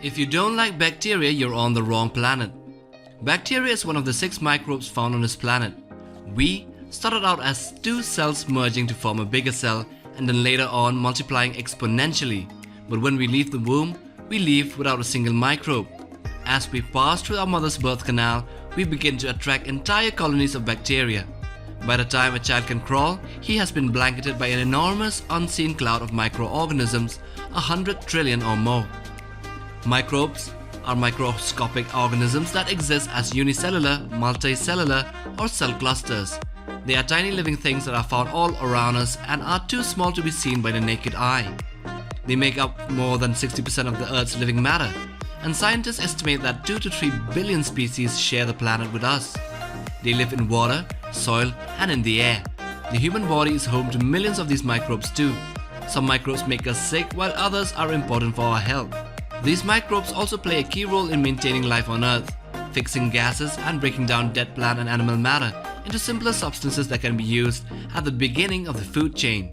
If you don't like bacteria, you're on the wrong planet. Bacteria is one of the 6 microbes found on this planet. We started out as 2 cells merging to form a bigger cell and then later on multiplying exponentially. But when we leave the womb, we leave without a single microbe. As we pass through our mother's birth canal, we begin to attract entire colonies of bacteria. By the time a child can crawl, he has been blanketed by an enormous unseen cloud of microorganisms, 100 trillion or more. Microbes are microscopic organisms that exist as unicellular, multicellular, or cell clusters. They are tiny living things that are found all around us and are too small to be seen by the naked eye. They make up more than 60% of the Earth's living matter, and scientists estimate that 2 to 3 billion species share the planet with us. They live in water, soil, and in the air. The human body is home to millions of these microbes too. Some microbes make us sick, while others are important for our health. These microbes also play a key role in maintaining life on Earth, fixing gases and breaking down dead plant and animal matter into simpler substances that can be used at the beginning of the food chain.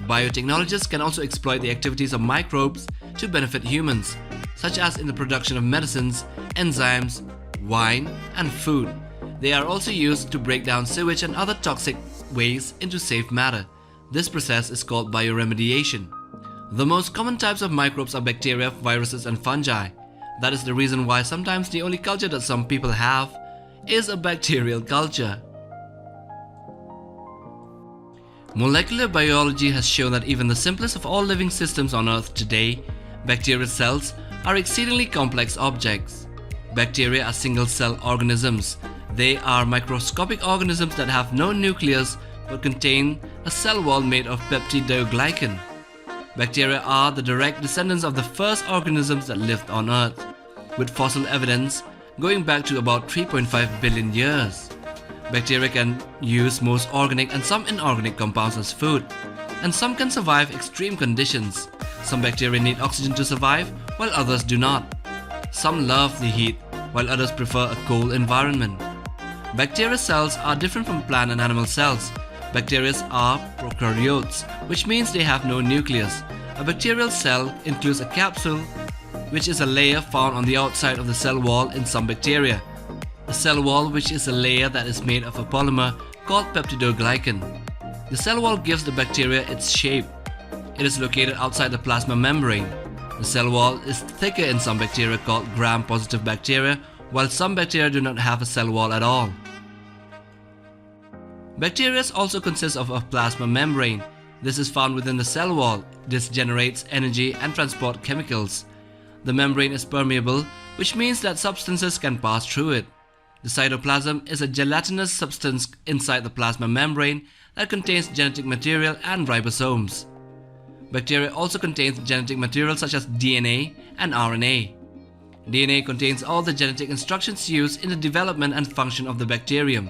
Biotechnologists can also exploit the activities of microbes to benefit humans, such as in the production of medicines, enzymes, wine, and food. They are also used to break down sewage and other toxic waste into safe matter. This process is called bioremediation. The most common types of microbes are bacteria, viruses, and fungi. That is the reason why sometimes the only culture that some people have is a bacterial culture. Molecular biology has shown that even the simplest of all living systems on Earth today, bacterial cells, are exceedingly complex objects. Bacteria are single-cell organisms. They are microscopic organisms that have no nucleus but contain a cell wall made of peptidoglycan. Bacteria are the direct descendants of the first organisms that lived on Earth, with fossil evidence going back to about 3.5 billion years. Bacteria can use most organic and some inorganic compounds as food, and some can survive extreme conditions. Some bacteria need oxygen to survive, while others do not. Some love the heat, while others prefer a cold environment. Bacterial cells are different from plant and animal cells. Bacteria are prokaryotes, which means they have no nucleus. A bacterial cell includes a capsule, which is a layer found on the outside of the cell wall in some bacteria. A cell wall, which is a layer that is made of a polymer called peptidoglycan. The cell wall gives the bacteria its shape. It is located outside the plasma membrane. The cell wall is thicker in some bacteria called gram-positive bacteria, while some bacteria do not have a cell wall at all. Bacteria also consist of a plasma membrane. This is found within the cell wall. This generates energy and transport chemicals. The membrane is permeable, which means that substances can pass through it. The cytoplasm is a gelatinous substance inside the plasma membrane that contains genetic material and ribosomes. Bacteria also contains genetic material such as DNA and RNA. DNA contains all the genetic instructions used in the development and function of the bacterium.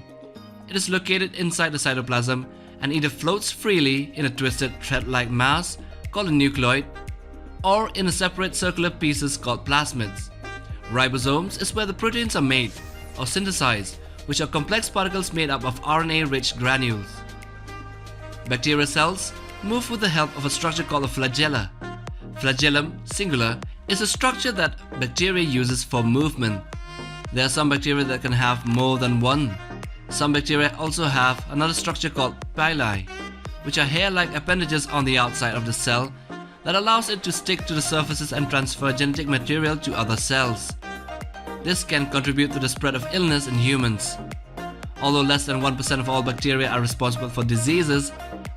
It is located inside the cytoplasm and either floats freely in a twisted thread-like mass called a nucleoid or in a separate circular pieces called plasmids. Ribosomes is where the proteins are made or synthesized, which are complex particles made up of RNA-rich granules. Bacterial cells move with the help of a structure called a flagella. Flagellum, singular, is a structure that bacteria uses for movement. There are some bacteria that can have more than one. Some bacteria also have another structure called pili, which are hair-like appendages on the outside of the cell that allows it to stick to the surfaces and transfer genetic material to other cells. This can contribute to the spread of illness in humans. Although less than 1% of all bacteria are responsible for diseases,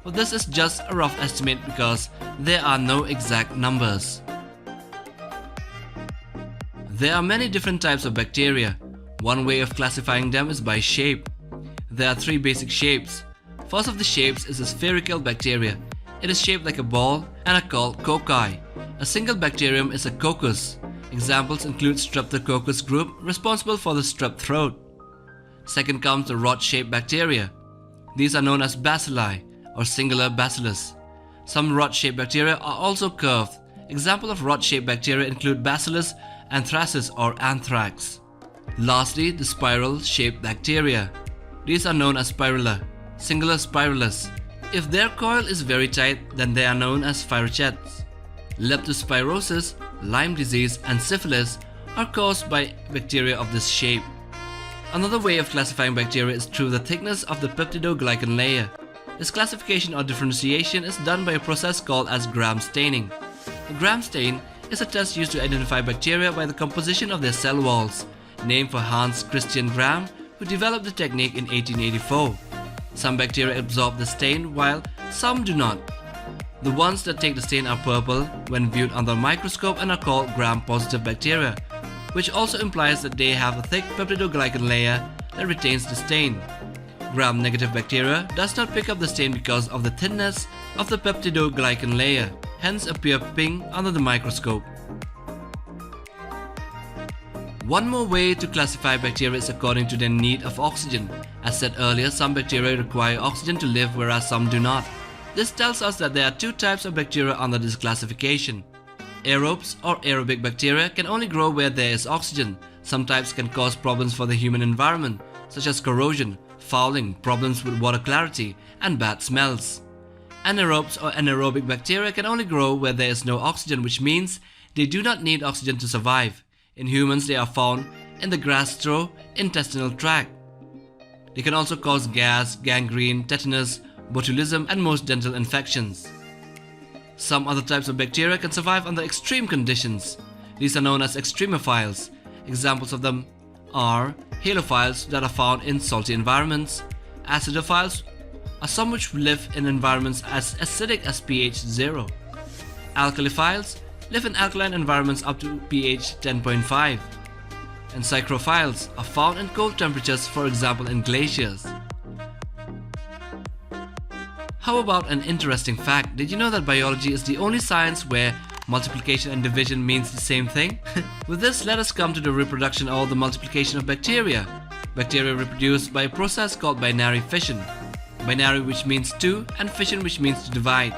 but this is just a rough estimate because there are no exact numbers. There are many different types of bacteria. One way of classifying them is by shape. There are 3 basic shapes. First of the shapes is a spherical bacteria. It is shaped like a ball and are called cocci. A single bacterium is a coccus. Examples include Streptococcus group, responsible for the strep throat. Second comes the rod-shaped bacteria. These are known as bacilli or singular bacillus. Some rod-shaped bacteria are also curved. Examples of rod-shaped bacteria include Bacillus anthracis or anthrax. Lastly, the spiral-shaped bacteria. These are known as spirilla, singular spirillus. If their coil is very tight, then they are known as spirochetes. Leptospirosis Lyme disease, and syphilis are caused by bacteria of this shape. Another way of classifying bacteria is through the thickness of the peptidoglycan layer. This classification or differentiation is done by a process called as gram staining. A gram stain is a test used to identify bacteria by the composition of their cell walls, named for Hans Christian Gram, who developed the technique in 1884. Some bacteria absorb the stain while some do not. The ones that take the stain are purple when viewed under a microscope and are called gram-positive bacteria, which also implies that they have a thick peptidoglycan layer that retains the stain. Gram-negative bacteria does not pick up the stain because of the thinness of the peptidoglycan layer, hence appear pink under the microscope. One more way to classify bacteria is according to their need of oxygen. As said earlier, some bacteria require oxygen to live, whereas some do not. This tells us that there are two types of bacteria under this classification. Aerobes or aerobic bacteria can only grow where there is oxygen. Some types can cause problems for the human environment, such as corrosion, fouling, problems with water clarity, and bad smells. Anaerobes or anaerobic bacteria can only grow where there is no oxygen, which means they do not need oxygen to survive. In humans, they are found in the gastrointestinal tract. They can also cause gas, gangrene, tetanus, botulism, and most dental infections. Some other types of bacteria can survive under extreme conditions. These are known as extremophiles. Examples of them are halophiles that are found in salty environments. Acidophiles are some which live in environments as acidic as pH 0. Alkaliphiles live in alkaline environments up to pH 10.5. And psychrophiles are found in cold temperatures, for example in glaciers. How about an interesting fact? Did you know that biology is the only science where multiplication and division means the same thing? With this, let us come to the reproduction or the multiplication of bacteria. Bacteria reproduce by a process called binary fission. Binary, which means two, and fission, which means to divide.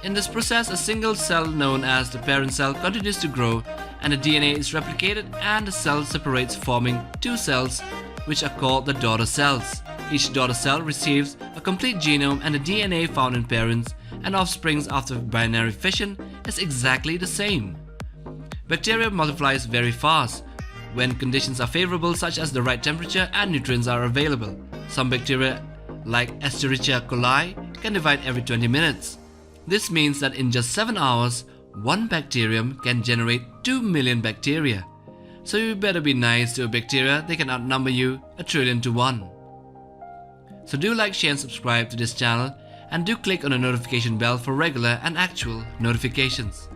In this process, a single cell known as the parent cell continues to grow, and the DNA is replicated and the cell separates, forming two cells which are called the daughter cells. Each daughter cell receives a complete genome, and the DNA found in parents and offsprings after binary fission is exactly the same. Bacteria multiplies very fast when conditions are favorable, such as the right temperature and nutrients are available. Some bacteria, like Escherichia coli, can divide every 20 minutes. This means that in just 7 hours, one bacterium can generate 2 million bacteria. So you better be nice to a bacteria, they can outnumber you 1,000,000,000 to 1. So do like, share and subscribe to this channel, and do click on the notification bell for regular and actual notifications.